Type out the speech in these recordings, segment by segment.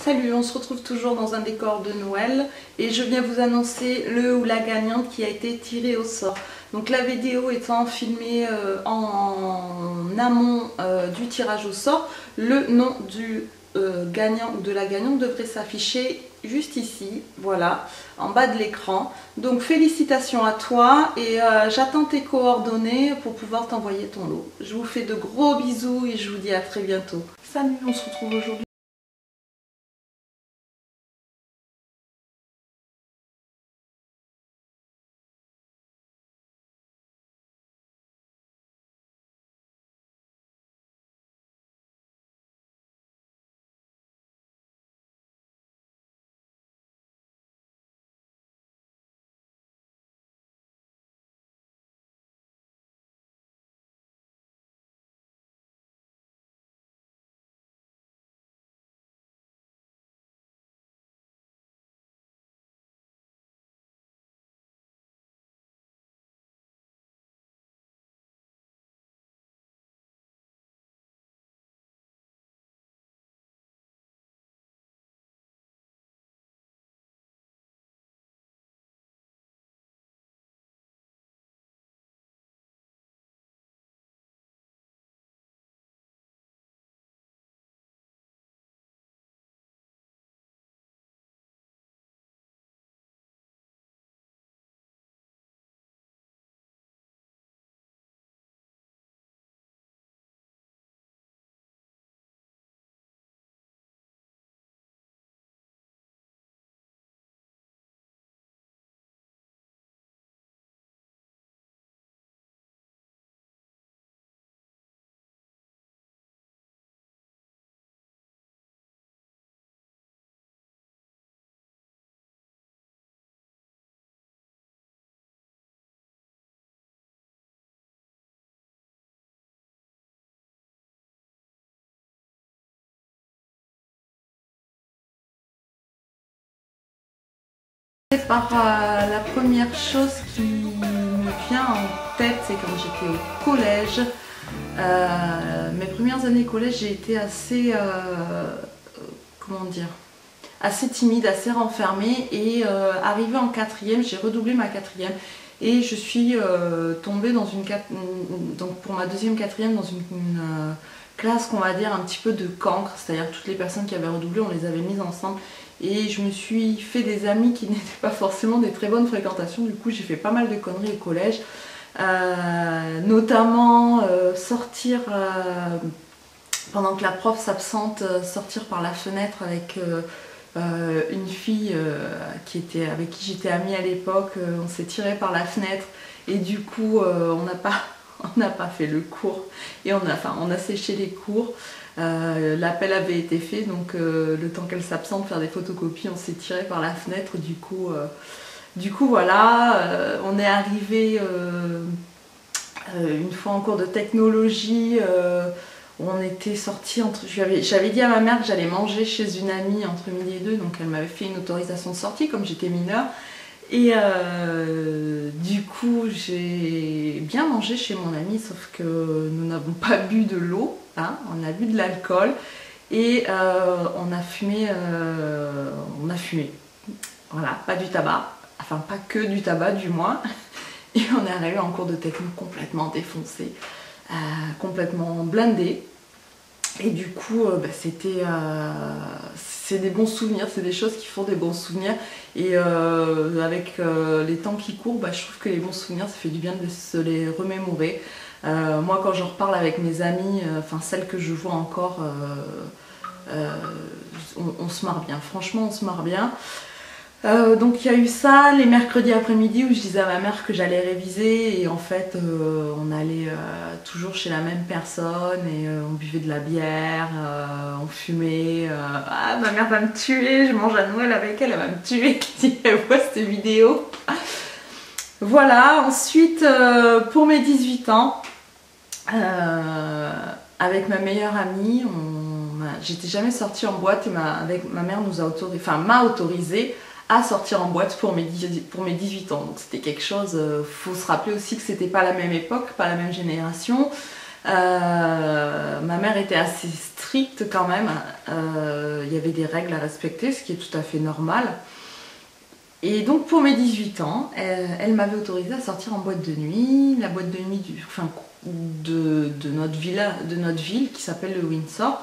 Salut, on se retrouve toujours dans un décor de Noël et je viens vous annoncer le ou la gagnante qui a été tirée au sort. Donc la vidéo étant filmée en amont du tirage au sort, le nom du gagnant ou de la gagnante devrait s'afficher juste ici, voilà, en bas de l'écran. Donc félicitations à toi et j'attends tes coordonnées pour pouvoir t'envoyer ton lot. Je vous fais de gros bisous et je vous dis à très bientôt. Salut, on se retrouve aujourd'hui. Par la première chose qui me vient en tête, c'est quand j'étais au collège. Mes premières années collège, j'ai été assez, comment dire, assez timide, assez renfermée et arrivée en quatrième, j'ai redoublé ma quatrième et je suis tombée dans une donc pour ma deuxième quatrième dans une classe qu'on va dire un petit peu de cancre, c'est-à-dire toutes les personnes qui avaient redoublé, on les avait mises ensemble. Et je me suis fait des amis qui n'étaient pas forcément des très bonnes fréquentations. Du coup, j'ai fait pas mal de conneries au collège. Notamment sortir, pendant que la prof s'absente, sortir par la fenêtre avec une fille avec qui j'étais amie à l'époque. On s'est tiré par la fenêtre et du coup, on n'a pas fait le cours. Et on a séché les cours. L'appel avait été fait, donc le temps qu'elle s'absente faire des photocopies, on s'est tiré par la fenêtre. Du coup voilà, on est arrivé une fois en cours de technologie. On était sortis j'avais dit à ma mère que j'allais manger chez une amie entre midi et 2, donc elle m'avait fait une autorisation de sortie comme j'étais mineure. Et du coup, j'ai bien mangé chez mon amie, sauf que nous n'avons pas bu de l'eau, hein, on a bu de l'alcool et on a fumé, voilà, pas du tabac, enfin pas que du tabac du moins. Et on est arrivé en cours de techno complètement défoncé, complètement blindé. Et du coup, c'est des bons souvenirs, c'est des choses qui font des bons souvenirs. Et avec les temps qui courent, je trouve que les bons souvenirs, ça fait du bien de se les remémorer. Moi, quand j'en reparle avec mes amies, celles que je vois encore, on se marre bien. Franchement, on se marre bien. Donc il y a eu ça les mercredis après-midi où je disais à ma mère que j'allais réviser et en fait on allait toujours chez la même personne et on buvait de la bière, on fumait. Ah, ma mère va me tuer, je mange à Noël avec elle, elle va me tuer si elle voit cette vidéo. Voilà, ensuite pour mes 18 ans, avec ma meilleure amie, j'étais jamais sortie en boîte et ma mère m'a autorisée à sortir en boîte pour mes 18 ans. Donc c'était quelque chose, faut se rappeler aussi que c'était pas la même époque, pas la même génération. Ma mère était assez stricte quand même. Il y avait des règles à respecter, ce qui est tout à fait normal. Et donc pour mes 18 ans, elle m'avait autorisé à sortir en boîte de nuit. La boîte de nuit de notre ville qui s'appelle le Windsor.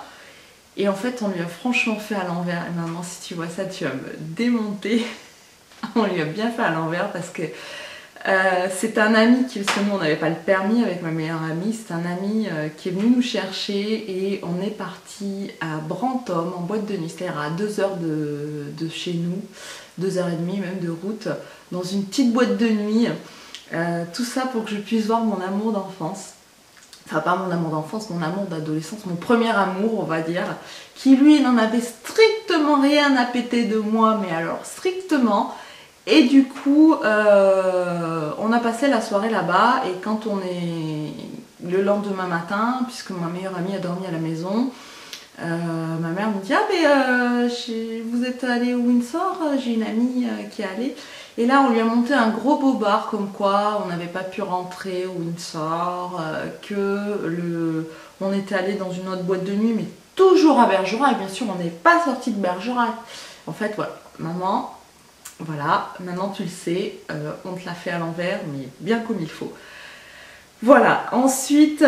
Et en fait, on lui a franchement fait à l'envers. Et maman, si tu vois ça, tu vas me démonter. On lui a bien fait à l'envers parce que c'est un ami qui, parce que nous on n'avait pas le permis avec ma meilleure amie, c'est un ami qui est venu nous chercher et on est parti à Brantôme en boîte de nuit, c'est-à-dire à 2 heures de chez nous, 2h30 même de route, dans une petite boîte de nuit. Tout ça pour que je puisse voir mon amour d'enfance. Enfin pas mon amour d'enfance, mon amour d'adolescence, mon premier amour on va dire, qui lui n'en avait strictement rien à péter de moi, mais alors strictement. Et du coup, on a passé la soirée là-bas et quand on est le lendemain matin, puisque ma meilleure amie a dormi à la maison, ma mère me dit « Ah mais vous êtes allé au Windsor, j'ai une amie qui est allée. » Et là on lui a monté un gros bobard comme quoi on n'avait pas pu rentrer au Windsor, on était allé dans une autre boîte de nuit mais toujours à Bergerac. Bien sûr on n'est pas sorti de Bergerac. En fait voilà, maman... Voilà, maintenant tu le sais, on te l'a fait à l'envers, mais bien comme il faut. Voilà, ensuite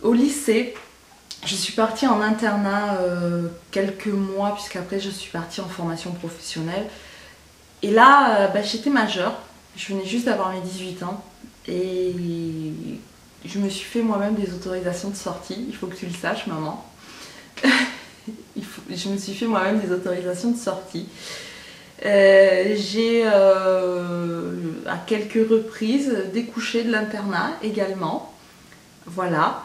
au lycée, je suis partie en internat quelques mois, puisqu'après je suis partie en formation professionnelle. Et là, j'étais majeure, je venais juste d'avoir mes 18 ans, et je me suis fait moi-même des autorisations de sortie, il faut que tu le saches maman. Je me suis fait moi-même des autorisations de sortie. J'ai à quelques reprises découché de l'internat également. Voilà.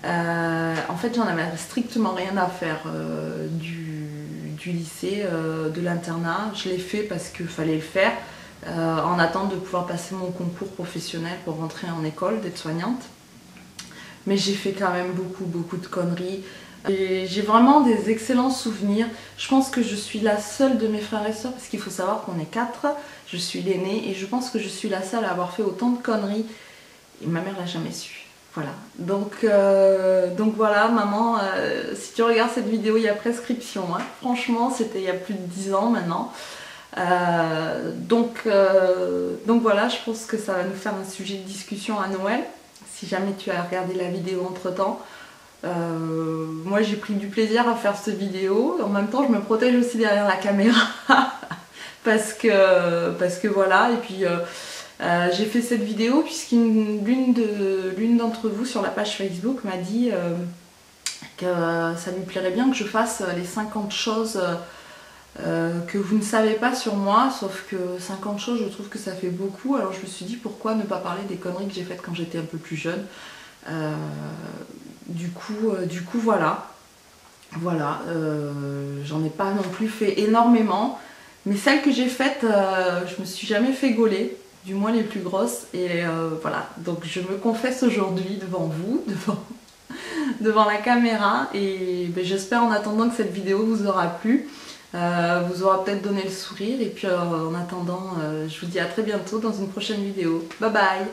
En fait, j'en avais strictement rien à faire du lycée, de l'internat. Je l'ai fait parce qu'il fallait le faire, en attente de pouvoir passer mon concours professionnel pour rentrer en école d'aide-soignante. Mais j'ai fait quand même beaucoup de conneries. J'ai vraiment des excellents souvenirs. Je pense que je suis la seule de mes frères et sœurs, parce qu'il faut savoir qu'on est 4. Je suis l'aînée et je pense que je suis la seule à avoir fait autant de conneries. Et ma mère l'a jamais su. Voilà. Donc voilà, maman, si tu regardes cette vidéo, il y a prescription. Hein. Franchement, c'était il y a plus de 10 ans maintenant. Donc voilà, je pense que ça va nous faire un sujet de discussion à Noël. Si jamais tu as regardé la vidéo entre temps. Moi j'ai pris du plaisir à faire cette vidéo, en même temps je me protège aussi derrière la caméra parce que voilà, et puis j'ai fait cette vidéo l'une d'entre vous sur la page Facebook m'a dit que ça lui plairait bien que je fasse les 50 choses que vous ne savez pas sur moi, sauf que 50 choses je trouve que ça fait beaucoup, alors je me suis dit pourquoi ne pas parler des conneries que j'ai faites quand j'étais un peu plus jeune. Du coup voilà, j'en ai pas non plus fait énormément, mais celles que j'ai faites, je me suis jamais fait gauler, du moins les plus grosses, et voilà, donc je me confesse aujourd'hui devant vous, devant la caméra, et j'espère en attendant que cette vidéo vous aura plu, vous aura peut-être donné le sourire, et puis en attendant, je vous dis à très bientôt dans une prochaine vidéo. Bye bye.